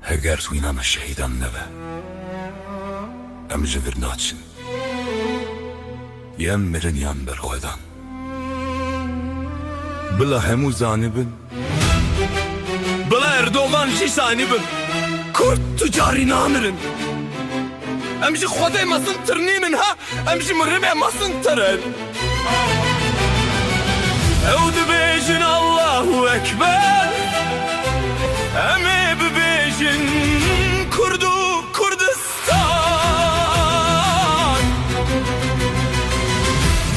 اگر تو این همه شهیدان نبه ام جبر ناچن یم مرن یم بر خودان بلا همو زانبن بلا اردوغان جی سانبن کرد تجاری نامرن ام جی خوده مسن ترنینن ها ام جی مرمه مسن ترن او دبیجن Allahu Ekber emi bibیجن کردو کردستان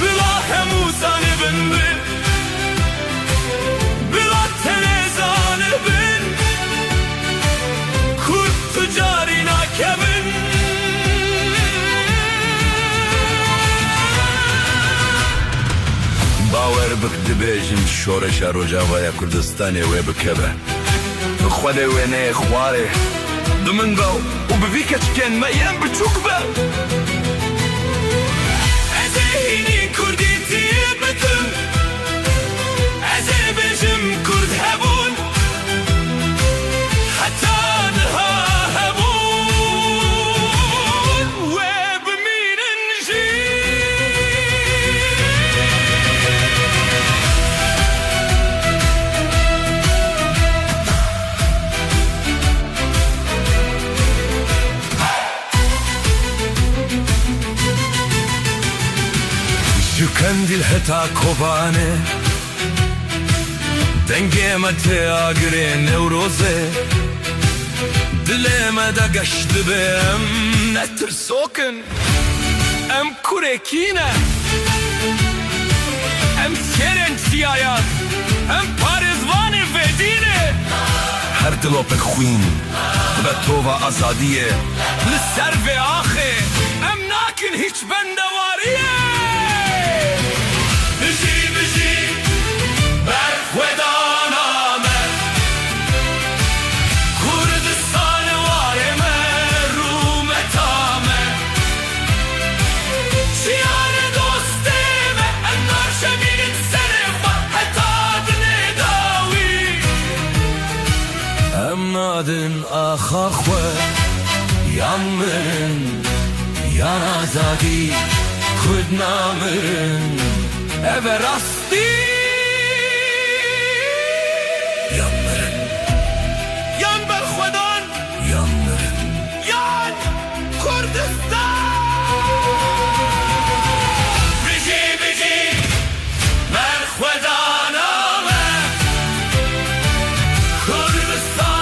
بلا همو زانبن بلا تنزانبن کرد تجاری ناکبن باور بک دبیجن شورش روجاوای کردستانی و بکبه خواده و نه خواره دمن باو و بوی کچکن ما یم بچوک با از اینی کردی تیر بتم از بیجم کرد هبون حتی نها هبون و بمیرن جی کندیل هتا کوبانه دنگه مته آگره نوروزه دلم دا گشت بهم نترسوکن ام کرکینه ام کرن سیایات ام پارزوان ودینه هر دلو بخوین به تو و آزادیه لسر و آخه ام ناکن هیچ بندواریه نادن آخا خواه یان مرن یان آزادی کد نامرن او راستی یان مرن یان بر خودان یان مرن یان کردستان بجی بجی بر خودان آمد کردستان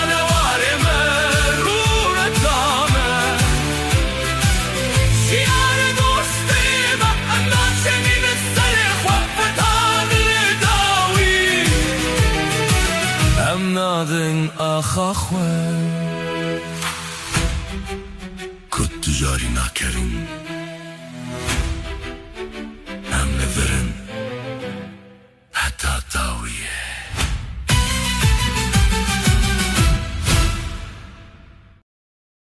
نادن آخا خواه کد تجاری نکرین